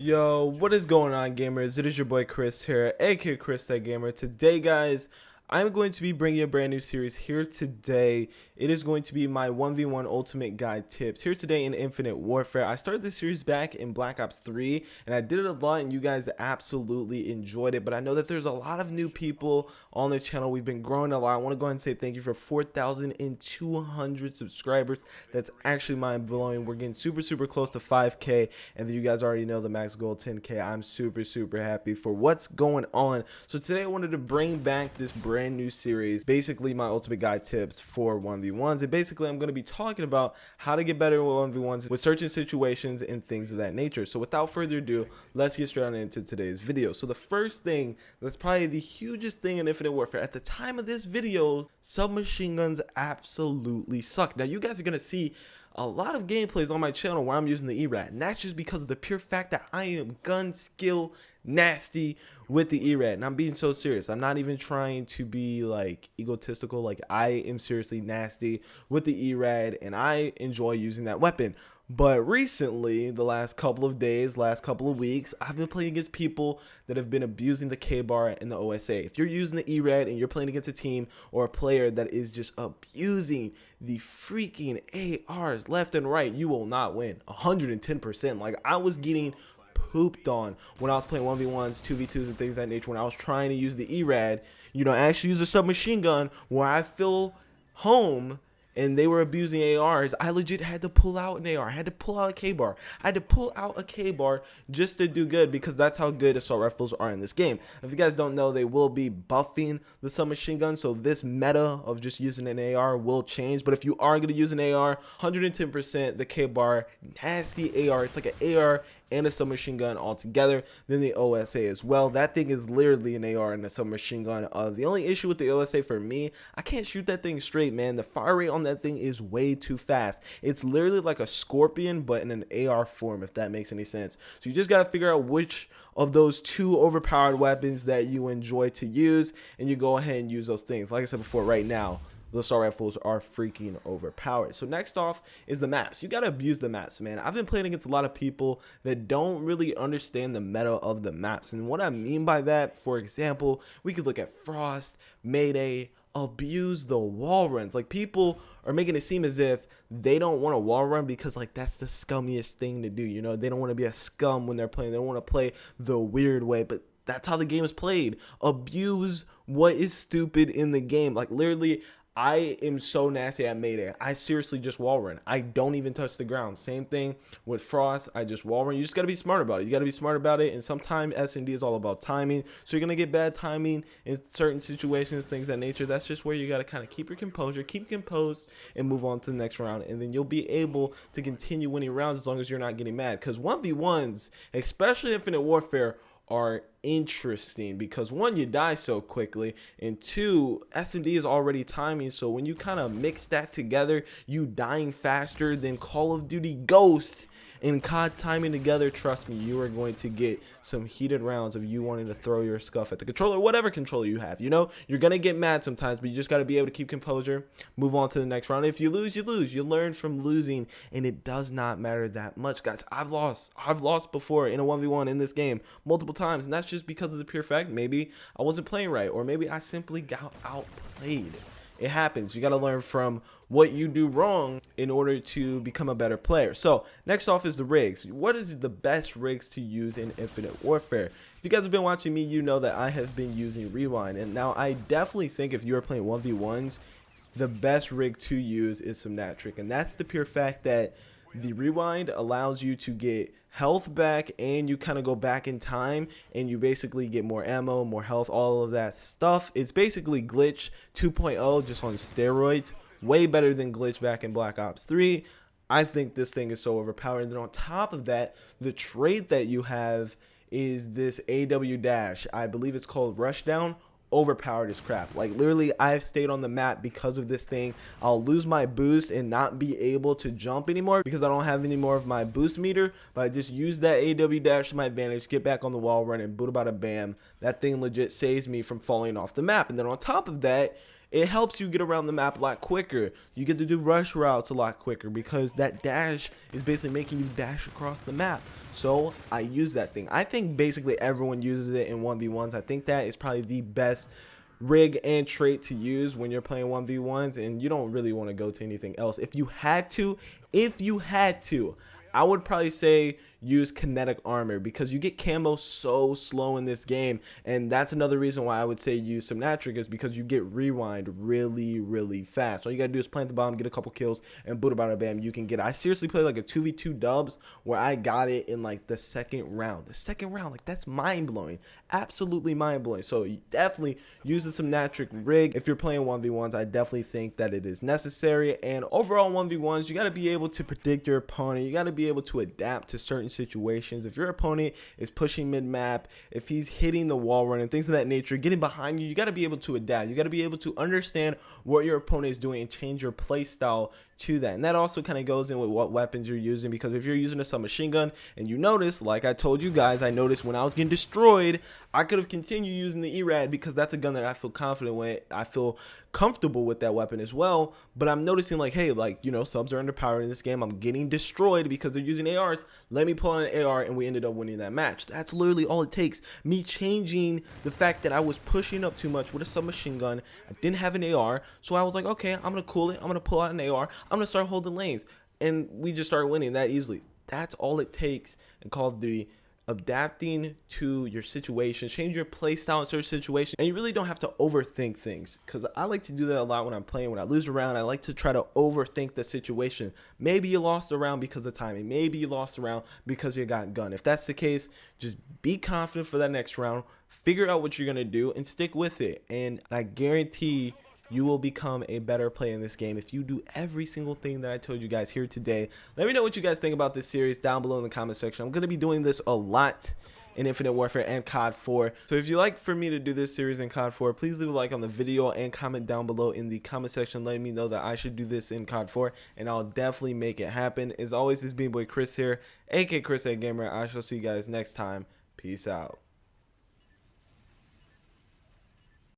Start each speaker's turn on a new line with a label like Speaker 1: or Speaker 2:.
Speaker 1: Yo, what is going on, gamers? It is your boy Chris here, aka Chris That Gamer. Today, guys, I'm going to be bringing a brand new series here today. It is going to be my 1v1 Ultimate Guide tips here today in Infinite Warfare. I started this series back in Black Ops 3, and I did it a lot, and you guys absolutely enjoyed it. But I know that there's a lot of new people on the channel. We've been growing a lot. I want to go ahead and say thank you for 4,200 subscribers. That's actually mind-blowing. We're getting super close to 5K, and then you guys already know the max goal 10K. I'm super happy for what's going on. So today I wanted to bring back this brand new series, basically my Ultimate Guide tips for 1v1s, and basically I'm going to be talking about how to get better with 1v1s with certain situations and things of that nature. So without further ado, let's get straight on into today's video. So the first thing, that's probably the hugest thing in Infinite Warfare at the time of this video, submachine guns absolutely suck. Now you guys are going to see a lot of gameplays on my channel where I'm using the ERAD, and that's just because of the pure fact that I am gun skill nasty with the ERAD, and I'm being so serious. I'm not even trying to be like egotistical. Like, I am seriously nasty with the ERAD, and I enjoy using that weapon. But recently, the last couple of days, last couple of weeks, I've been playing against people that have been abusing the K-bar and the OSA. If you're using the ERAD and you're playing against a team or a player that is just abusing the freaking ARs left and right, you will not win 110%. Like, I was getting pooped on when I was playing 1v1s, 2v2s, and things of that nature. When I was trying to use the ERAD, I actually use a submachine gun where I feel home, and they were abusing ARs. I legit had to pull out an AR. I had to pull out a K-bar. I had to pull out a K-bar just to do good, because that's how good assault rifles are in this game. If you guys don't know, they will be buffing the submachine gun, so this meta of just using an AR will change. But if you are going to use an AR, 110% the K-bar, nasty AR. It's like an AR and a submachine gun all together. Then the OSA as well. That thing is literally an AR and a submachine gun. The only issue with the OSA for me, I can't shoot that thing straight, man. The fire rate on that thing is way too fast. It's literally like a Scorpion, but in an AR form, if that makes any sense. So you just got to figure out which of those two overpowered weapons that you enjoy to use, and you go ahead and use those things. Like I said before, right now, the assault rifles are freaking overpowered. So next off is the maps. You gotta abuse the maps, man. I've been playing against a lot of people that don't really understand the meta of the maps. And what I mean by that, for example, we could look at Frost, Mayday, abuse the wall runs. Like, people are making it seem as if they don't want a wall run because, like, that's the scummiest thing to do. They don't want to be a scum when they're playing. They don't want to play the weird way, but that's how the game is played. Abuse what is stupid in the game. Like, literally, I am so nasty at Mayday. I seriously just wall run. I don't even touch the ground. Same thing with Frost. I just wall run. You just got to be smart about it. You got to be smart about it. And sometimes SnD is all about timing. So you're going to get bad timing in certain situations, things of that nature. That's just where you got to kind of keep your composure, keep composed, and move on to the next round. And then you'll be able to continue winning rounds as long as you're not getting mad. Because 1v1s, especially Infinite Warfare, are interesting because, one, you die so quickly, and two, SnD is already timing. So when you kind of mix that together, you dying faster than Call of Duty Ghost and COD timing together, trust me, you are going to get some heated rounds of you wanting to throw your scuff at the controller, whatever controller you have. You're going to get mad sometimes, but you just got to be able to keep composure, move on to the next round. If you lose, you lose. You learn from losing, and it does not matter that much, guys. I've lost before in a 1v1 in this game multiple times, and that's just because of the pure fact maybe I wasn't playing right, or maybe I simply got outplayed. It happens. You got to learn from what you do wrong in order to become a better player. So next off is the rigs. What is the best rigs to use in Infinite Warfare? If you guys have been watching me, you know that I have been using Rewind. And now I definitely think if you are playing 1v1s, the best rig to use is Submachine. And that's the pure fact that the Rewind allows you to get health back, and you kind of go back in time, and you basically get more ammo, more health, all of that stuff. It's basically Glitch 2.0 just on steroids. Way better than Glitch back in Black Ops 3. I think this thing is so overpowered. And then on top of that, the trait that you have is this AW dash. I believe it's called Rushdown. Overpowered as crap. Like, literally, I've stayed on the map because of this thing. I'll lose my boost and not be able to jump anymore because I don't have any more of my boost meter, but I just use that AW dash to my advantage, get back on the wall run, and boot about a bam. That thing legit saves me from falling off the map. And then on top of that, it helps you get around the map a lot quicker. You get to do rush routes a lot quicker because that dash is basically making you dash across the map. So I use that thing. I think basically everyone uses it in 1v1s. I think that is probably the best rig and trait to use when you're playing 1v1s, and you don't really want to go to anything else. If you had to, I would probably say use kinetic armor, because you get camo so slow in this game, and that's another reason why I would say use Submachine Guns, because you get rewind really fast. All you gotta do is plant the bomb, get a couple kills, and boom, bada bam, you can get it. I seriously played like a 2v2 dubs where I got it in like the second round. Like, that's mind-blowing, absolutely mind-blowing. So you definitely use the Submachine rig if you're playing 1v1s. I definitely think that it is necessary. And overall 1v1s, you gotta be able to predict your opponent. You gotta be able to adapt to certain situations. If your opponent is pushing mid-map, if he's hitting the wall run and things of that nature, getting behind you, you got to be able to adapt. You got to be able to understand what your opponent is doing and change your play style to that. And that also kind of goes in with what weapons you're using, because if you're using a submachine gun and you notice, like I told you guys, I noticed when I was getting destroyed, I could have continued using the ERAD because that's a gun that I feel confident with. I feel comfortable with that weapon as well. But I'm noticing, like, hey, like, you know, subs are underpowered in this game. I'm getting destroyed because they're using ARs. Let me pull on an AR, and we ended up winning that match. That's literally all it takes. Me changing the fact that I was pushing up too much with a submachine gun. I didn't have an AR, so I was like, okay, I'm gonna cool it. I'm gonna pull out an AR. I'm gonna start holding lanes, and we just started winning that easily. That's all it takes in Call of Duty. Adapting to your situation, change your play style in certain situations, and you really don't have to overthink things, because I like to do that a lot when I'm playing. When I lose a round, I like to try to overthink the situation. Maybe you lost a round because of timing, maybe you lost a round because you got gunned. If that's the case, just be confident for that next round, figure out what you're gonna do, and stick with it. And I guarantee you will become a better player in this game if you do every single thing that I told you guys here today. Let me know what you guys think about this series down below in the comment section. I'm going to be doing this a lot in Infinite Warfare and COD 4. So if you'd like for me to do this series in COD 4, please leave a like on the video and comment down below in the comment section letting me know that I should do this in COD 4, and I'll definitely make it happen. As always, this is Boy Chris here, aka Chris Gamer. I shall see you guys next time. Peace out.